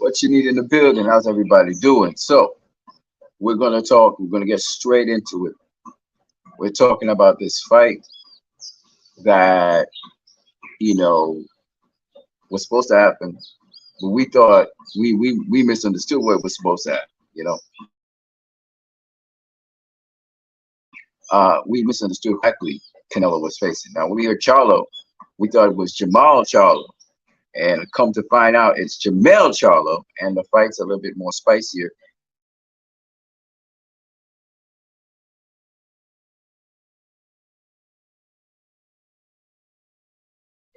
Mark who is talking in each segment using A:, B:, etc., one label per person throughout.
A: What you need in the building? How's everybody doing? So we're gonna talk. We're gonna get straight into it. We're talking about this fight that you know was supposed to happen, but we thought we misunderstood what was supposed to happen. You know, we misunderstood exactly Canelo was facing. Now when we heard Charlo, we thought it was Jamal Charlo, and come to find out it's Jermell Charlo, and the fight's a little bit more spicier.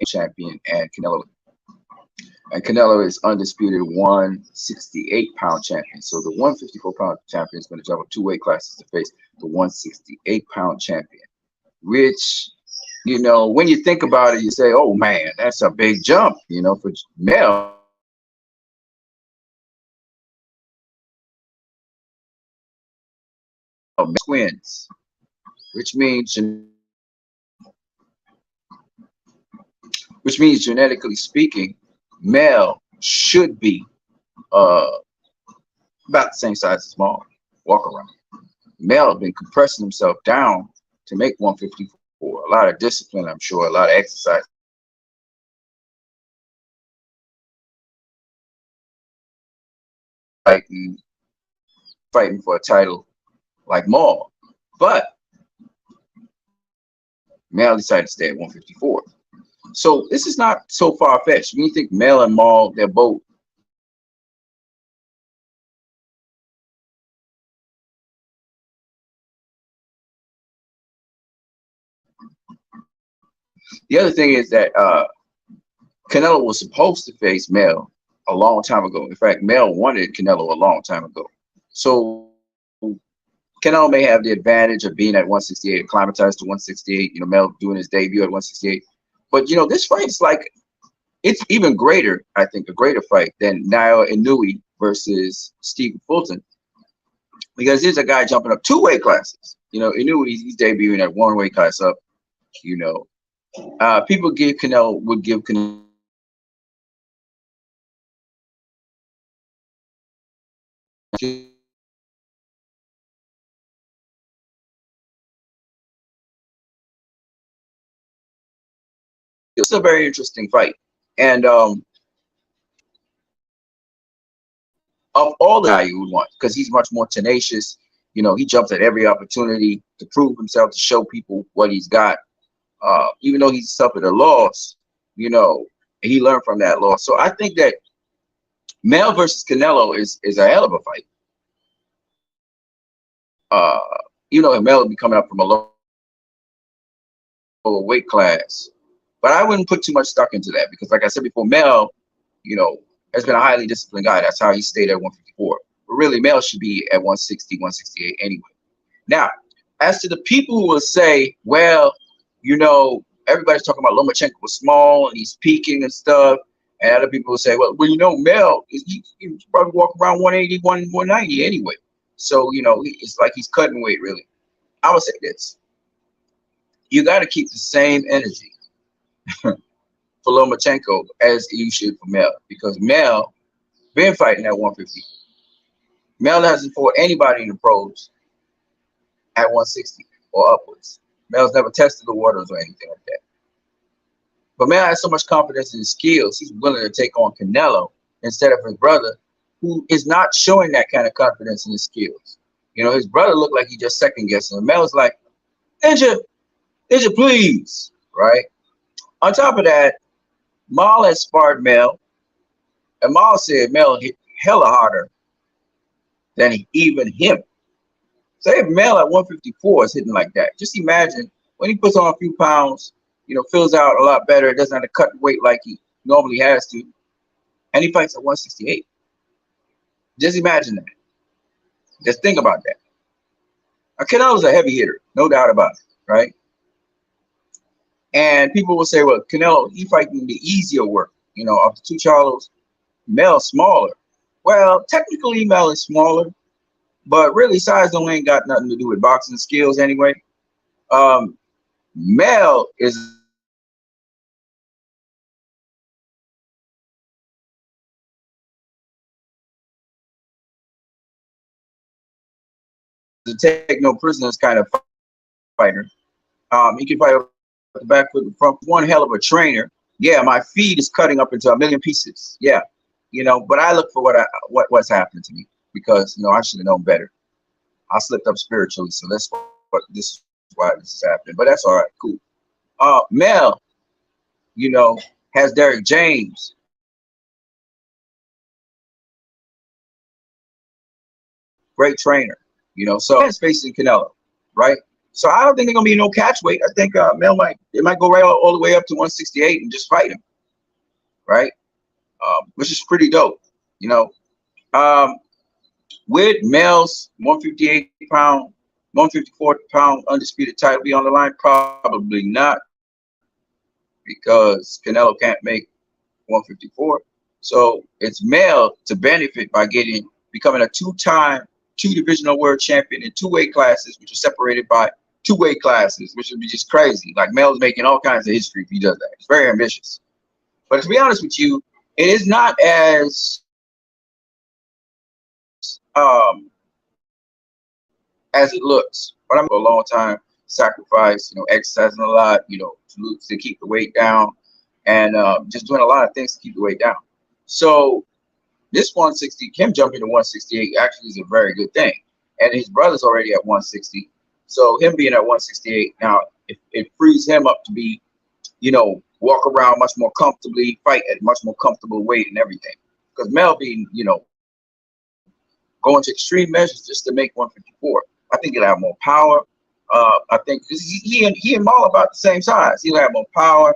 A: Champion and Canelo is undisputed 168-pound champion. So the 154-pound champion is going to jump up two weight classes to face the 168-pound champion. Which, when you think about it, you say, "Oh man, that's a big jump." For male, twins, which means genetically speaking, male should be uh, about the same size as small. Walk around. Mel been compressing himself down to make 154. A lot of discipline, I'm sure, a lot of exercise, fighting, fighting for a title like Maul. But Mel decided to stay at 154. So this is not so far fetched. When you think Mel and Maul, they're both the other thing is that Canelo was supposed to face Mel a long time ago. In fact, Mel wanted Canelo a long time ago. So Canelo may have the advantage of being at 168, acclimatized to 168. Mel doing his debut at 168. But this fight is like it's even greater. I think a greater fight than Niall Inouye versus Stephen Fulton, because there's a guy jumping up two weight classes. Inouye, he's debuting at one weight class up. People would give Canelo it's a very interesting fight. And of all the guy you would want, because he's much more tenacious. He jumps at every opportunity to prove himself, to show people what he's got. Even though he's suffered a loss, he learned from that loss. So I think that Mel versus Canelo is a hell of a fight. Mel will be coming up from a lower weight class, but I wouldn't put too much stock into that because, like I said before, Mel, has been a highly disciplined guy. That's how he stayed at 154. But really, Mel should be at 160, 168 anyway. Now, as to the people who will say, well, everybody's talking about Lomachenko was small and he's peaking and stuff. And other people will say, well, Mel, he probably walk around 180, 190 anyway. So, it's like he's cutting weight, really. I would say this. You got to keep the same energy for Lomachenko as you should for Mel, because Mel been fighting at 150. Mel hasn't fought anybody in the pros at 160 or upwards. Mel's never tested the waters or anything like that. But Mel has so much confidence in his skills, he's willing to take on Canelo instead of his brother, who is not showing that kind of confidence in his skills. His brother looked like he just second guessing. And Mel's like, Ninja, please, right? On top of that, Maul has sparred Mel, and Maul said Mel hit hella harder than even him. So if Mel at 154 is hitting like that, just imagine when he puts on a few pounds, fills out a lot better, doesn't have to cut weight like he normally has to, and he fights at 168. Just imagine that. Just think about that. Canelo's a heavy hitter, no doubt about it, right? And people will say, well, Canelo, he fighting the easier work. Of the two Charlos, Mel's smaller. Well, technically Mel is smaller, but really size don't ain't got nothing to do with boxing skills anyway. Mel is a take no prisoners kind of fighter. He can fight off the back foot and front. One hell of a trainer. Yeah, my feed is cutting up into a million pieces. Yeah, but I look for what's happened to me because I should have known better. I slipped up spiritually, so that's what this is why this is happening. But that's all right, cool. Mel, has Derek James, great trainer. So it's facing Canelo, right? So I don't think they're gonna be no catch weight. I think Mel might go right all the way up to 168 and just fight him, right? Which is pretty dope, you know. Um, with Mel's 158-pound, 154-pound undisputed title be on the line? Probably not, because Canelo can't make 154. So it's Mel to benefit by becoming a two divisional world champion in two weight classes, which are separated by two weight classes, which would be just crazy. Like Mel's making all kinds of history if he does that. It's very ambitious. But to be honest with you, it is not um, as it looks. But I'm for a long time, sacrifice, exercising a lot, to keep the weight down, and just doing a lot of things to keep the weight down. So this 160, him jumping to 168 actually is a very good thing. And his brother's already at 160. So him being at 168 now, it frees him up to be, walk around much more comfortably, fight at much more comfortable weight and everything. Because Mel being, going to extreme measures just to make 154, I think he'll have more power. I think he and Maul about the same size. He'll have more power,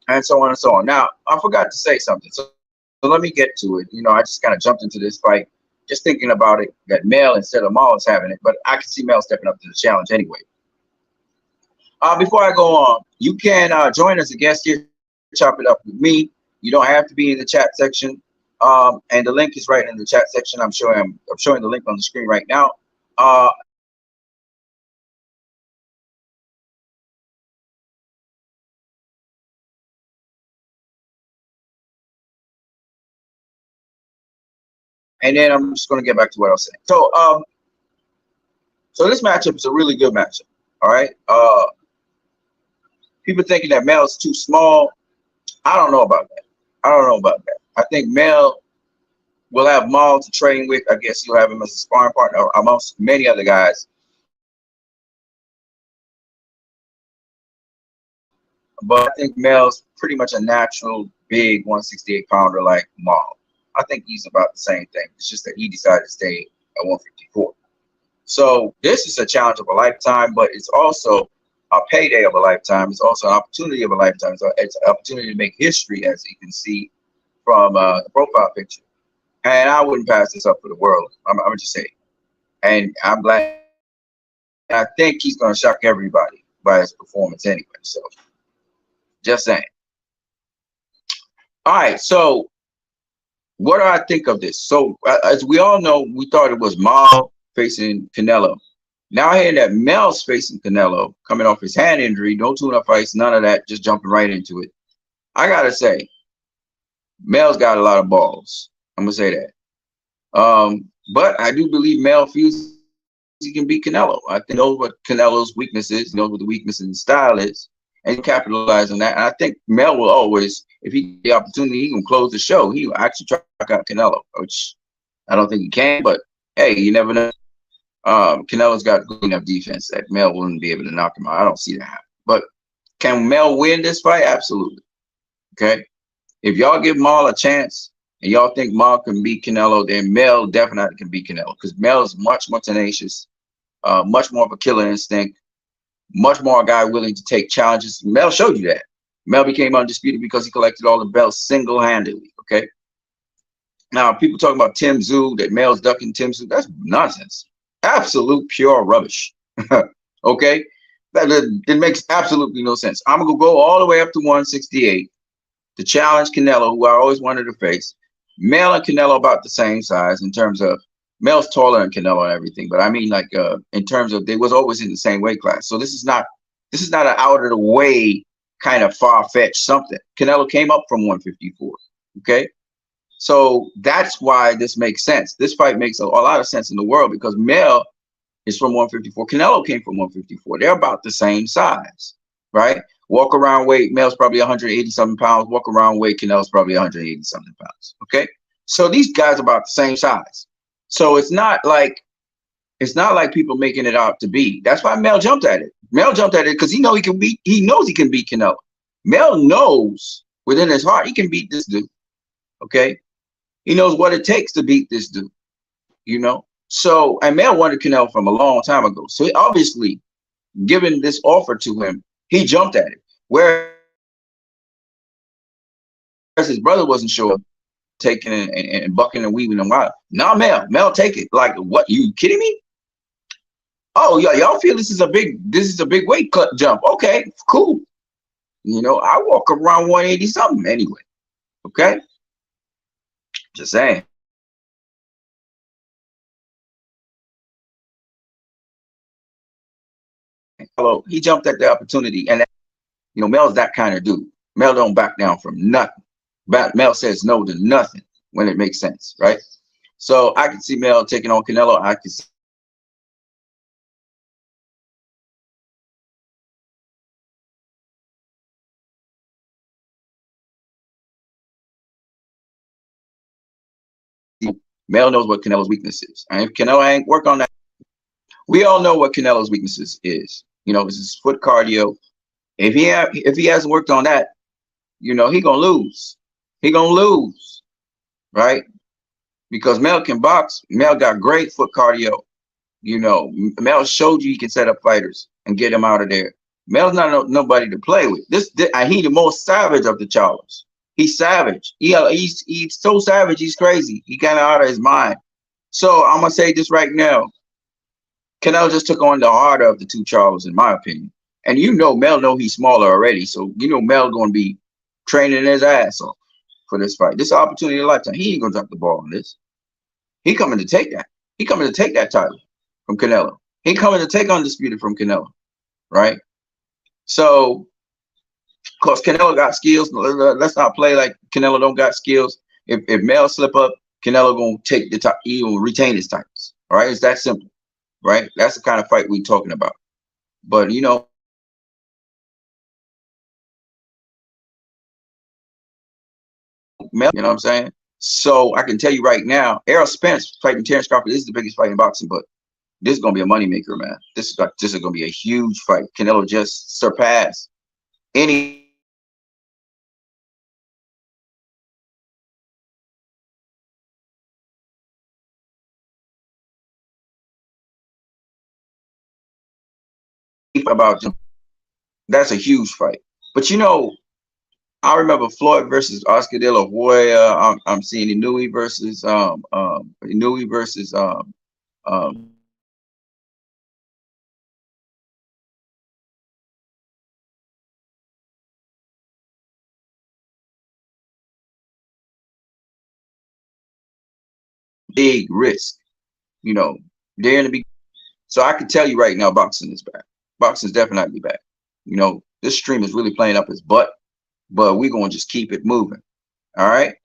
A: and so on and so on. Now, I forgot to say something. So let me get to it. I just kind of jumped into this fight, just thinking about it, that Mel instead of Maul is having it. But I can see Mel stepping up to the challenge anyway. Before I go on, you can join as a guest here, chop it up with me. You don't have to be in the chat section. And the link is right in the chat section. I'm showing the link on the screen right now. And then I'm just going to get back to what I was saying. So this matchup is a really good matchup. All right. People thinking that Mel's too small. I don't know about that. I think Mel will have Maul to train with. I guess you'll have him as a sparring partner amongst many other guys. But I think Mel's pretty much a natural big 168-pounder like Maul. I think he's about the same thing. It's just that he decided to stay at 154. So this is a challenge of a lifetime, but it's also a payday of a lifetime. It's also an opportunity of a lifetime. So it's an opportunity to make history, as you can see from the profile picture. And I wouldn't pass this up for the world. I'm just saying. And I'm glad. I think he's going to shock everybody by his performance anyway. So just saying. All right. So what do I think of this? So as we all know, we thought it was Maul facing Canelo. Now I hear that Mel's facing Canelo, coming off his hand injury, no tune-up fights, none of that, just jumping right into it. I gotta say, Mel's got a lot of balls. I'm gonna say that. But I do believe Mel feels he can beat Canelo. I think he knows what Canelo's weakness is, knows what the weakness in the style is, and capitalize on that. And I think Mel will always, if he get the opportunity, he can close the show. He will actually try to knock out Canelo, which I don't think he can, but hey, you never know. Canelo's got good enough defense that Mel wouldn't be able to knock him out. I don't see that happen. But can Mel win this fight? Absolutely. Okay. If y'all give Maul a chance and y'all think Maul can beat Canelo, then Mel definitely can beat Canelo, because Mel is much more tenacious, much more of a killer instinct, much more a guy willing to take challenges. Mel showed you that. Mel became undisputed because he collected all the belts single-handedly. Okay. Now, people talking about Tim Tszyu, that Mel's ducking Tim Tszyu. That's nonsense. Absolute pure rubbish. Okay. It makes absolutely no sense. I'm going to go all the way up to 168 to challenge Canelo, who I always wanted to face. Mel and Canelo about the same size in terms of, Mel's taller than Canelo and everything, but I mean, like, in terms of, they was always in the same weight class. So this is not an out of the way kind of far-fetched something. Canelo came up from 154. Okay. So that's why this makes sense. This fight makes a lot of sense in the world, because Mel is from 154. Canelo came from 154. They're about the same size, right? Walk around weight, Mel's probably 180 something pounds. Walk around weight, Canelo's probably 180 something pounds. Okay, so these guys are about the same size. So it's not like people making it out to be. That's why Mel jumped at it. Mel jumped at it because he can beat. He knows he can beat Canelo. Mel knows within his heart he can beat this dude. Okay, he knows what it takes to beat this dude. You know. So and Mel wanted Canelo from a long time ago. So he obviously, given this offer to him, he jumped at it. Whereas his brother wasn't sure, taking and bucking and weaving and wild. Nah, Mel, take it. Like, what? You kidding me? Oh, yeah, y'all feel this is a big weight cut jump. Okay, cool. I walk around 180 something anyway. Okay, just saying. Hello, he jumped at the opportunity, and Mel's that kind of dude. Mel don't back down from nothing. Mel says no to nothing when it makes sense, right? So I can see Mel taking on Canelo. I can see Mel knows what Canelo's weakness is, and if Canelo ain't work on that, we all know what Canelo's weaknesses is. It's his foot cardio. If he hasn't worked on that, he gonna lose. He gonna lose, right? Because Mel can box. Mel got great foot cardio. Mel showed you he can set up fighters and get him out of there. Mel's not nobody to play with. And he the most savage of the Charlos. He's savage. He's so savage. He's crazy. He kind of out of his mind. So I'm gonna say this right now. Canelo just took on the harder of the two Charlos, in my opinion. And Mel know he's smaller already, so Mel gonna be training his ass off for this fight. This opportunity of a lifetime. He ain't gonna drop the ball on this. He coming to take that. He coming to take that title from Canelo. He coming to take undisputed from Canelo, right? So, of course, Canelo got skills. Let's not play like Canelo don't got skills. If Mel slip up, Canelo gonna take the top. He will retain his titles. All right, it's that simple, right? That's the kind of fight we talking about. But Mel, you know what I'm saying? So I can tell you right now, Errol Spence fighting Terrence Crawford. This is the biggest fight in boxing, but this is gonna be a moneymaker, man. This is gonna be a huge fight. Canelo just surpassed any about him. That's a huge fight. But I remember Floyd versus Oscar De La Hoya. I'm seeing Inouye versus um big risk. You know, they're in the beginning. So I can tell you right now, boxing is back. Boxing is definitely back. This stream is really playing up his butt, but we're gonna just keep it moving. All right.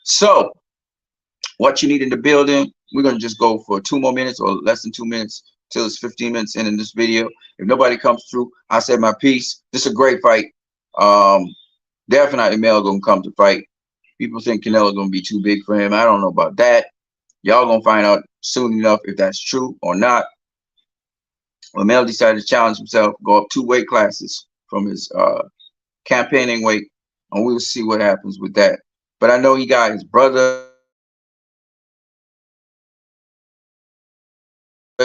A: So what you need in the building, we're gonna just go for 2 more minutes or less than 2 minutes till it's 15 minutes in this video. If nobody comes through, I said my piece. This is a great fight. Um, Definitely Mel gonna come to fight. People think Canelo gonna be too big for him. I don't know about that. Y'all gonna find out soon enough if that's true or not. Well, Mel decided to challenge himself, go up 2 weight classes from his campaigning weight, and we'll see what happens with that. But I know he got his brother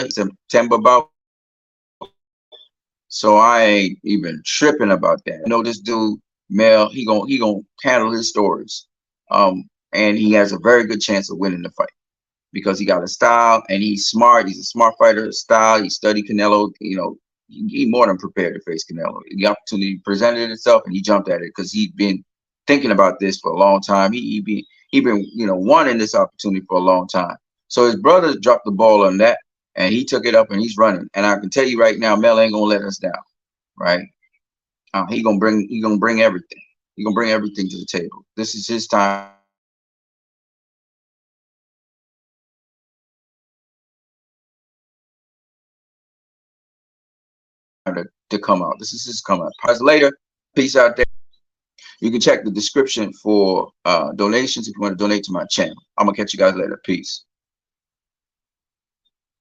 A: September about, so I ain't even tripping about that. This dude Mel, he gonna handle his stories, and he has a very good chance of winning the fight because he got a style and he's smart. He's a smart fighter. Style. He studied Canelo. He more than prepared to face Canelo. The opportunity presented itself, and he jumped at it because he'd been thinking about this for a long time. He been wanting this opportunity for a long time. So his brother dropped the ball on that, and he took it up and he's running. And I can tell you right now, Mel ain't gonna let us down, right? He gonna bring everything. He gonna bring everything to the table. This is his time. to come out. This is coming out. Pause later. Peace out there. You can check the description for donations if you want to donate to my channel. I'm gonna catch you guys later. Peace.